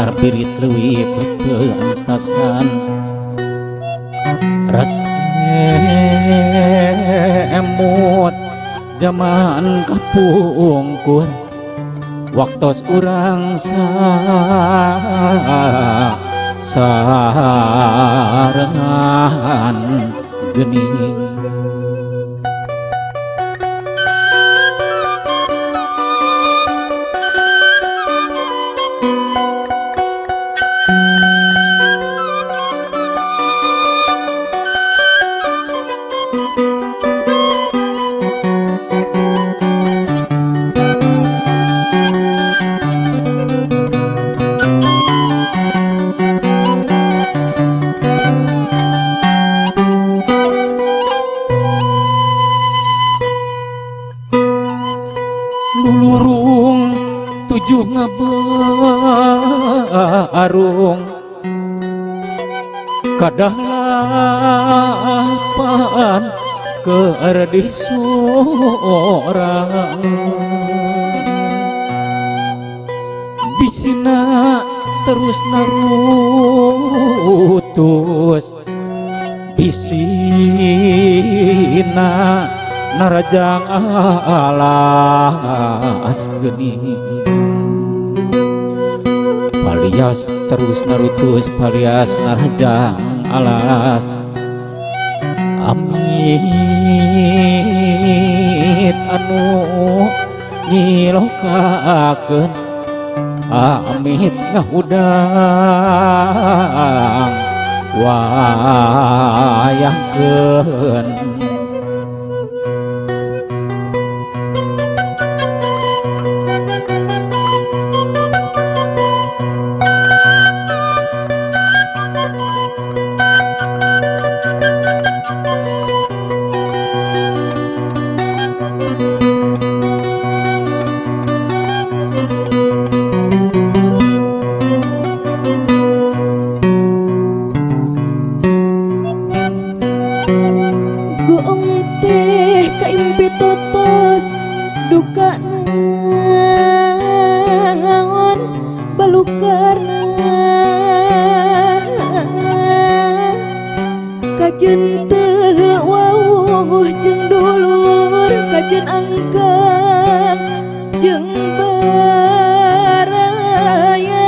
Semar pirit leuwih pepeuntasan emut zaman kapungkur waktos urang sarengan geuning lulurung tujuh ngabarung kadah lapan keur di sorang bisina terus narutus bisina narajang alas geuning palias terus narutus palias narajang alas amit anu nyilokakeun amit ngahudang wayangkeun duka naon balukarna kajeun teu wawuh jeung dulur kajeun angkang jeung baraya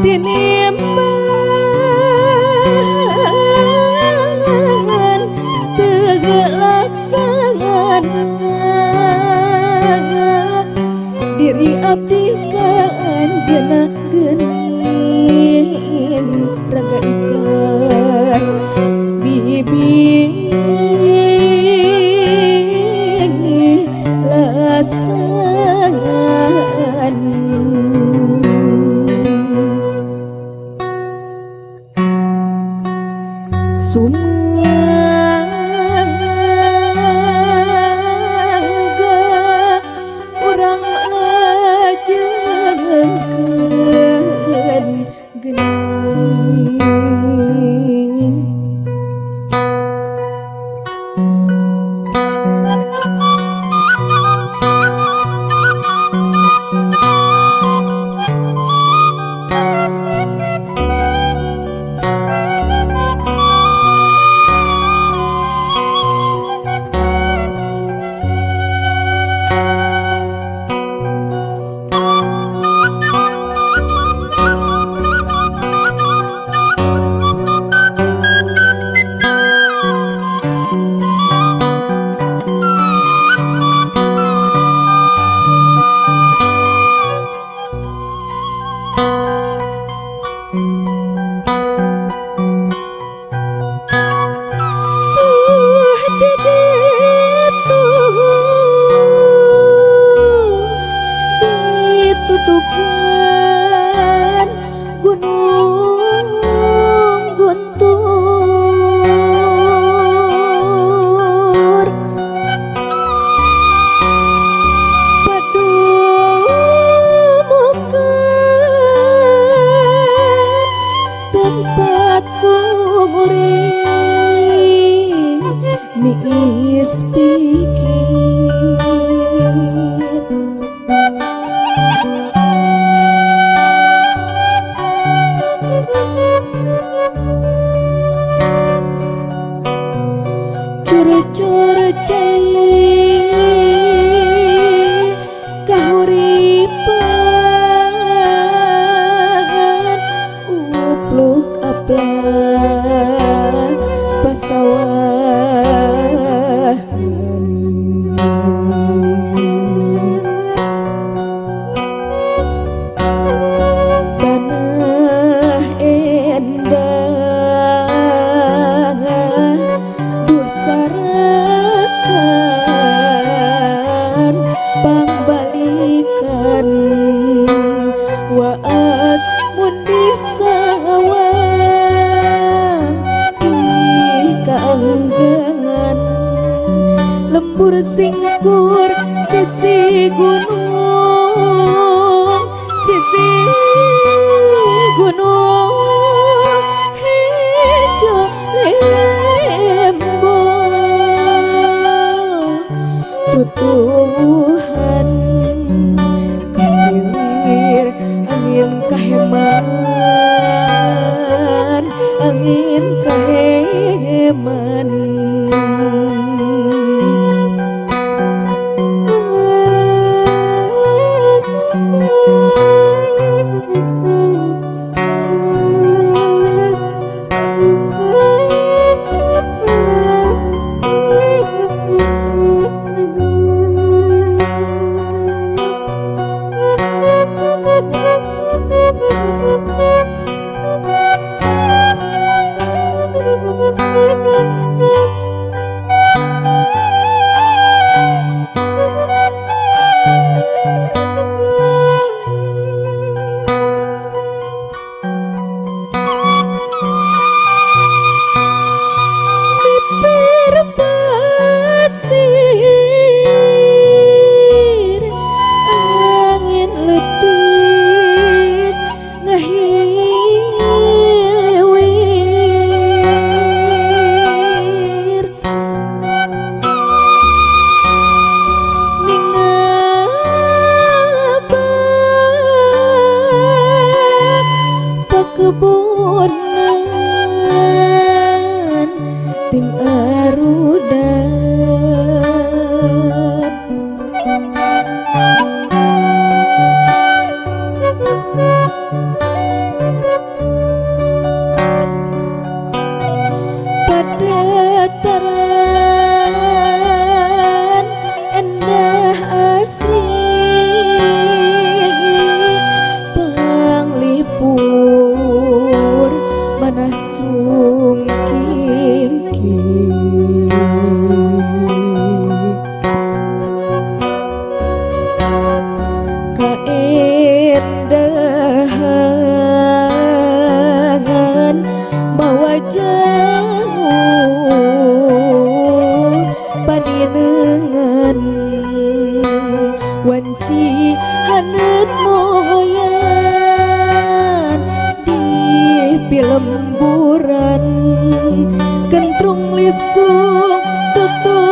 tinimbangan tegelaksana diri abdi ka anjeunna geuning raga ikhlas bibing lasangan sumangga urang lajengkeun geuning tutukan gunung guntur padumukan tempatku muring niis pikir ngucur cai kahuripan upluk aplak pasawahan tanah endah dursarakan pangbalikan waas mundi sawah di kaanggangan lembur singkur sisi gunung hejo lembo tutuhan kasilir angin kaheman pasir angin letih ngahiliwir ningalabak pakebunan ting arudan padataran endah asri panglipur manasung kiki kaendahan bawa jauh paninengan wanci hanet moyan di pilemburan kentrung lisung tutur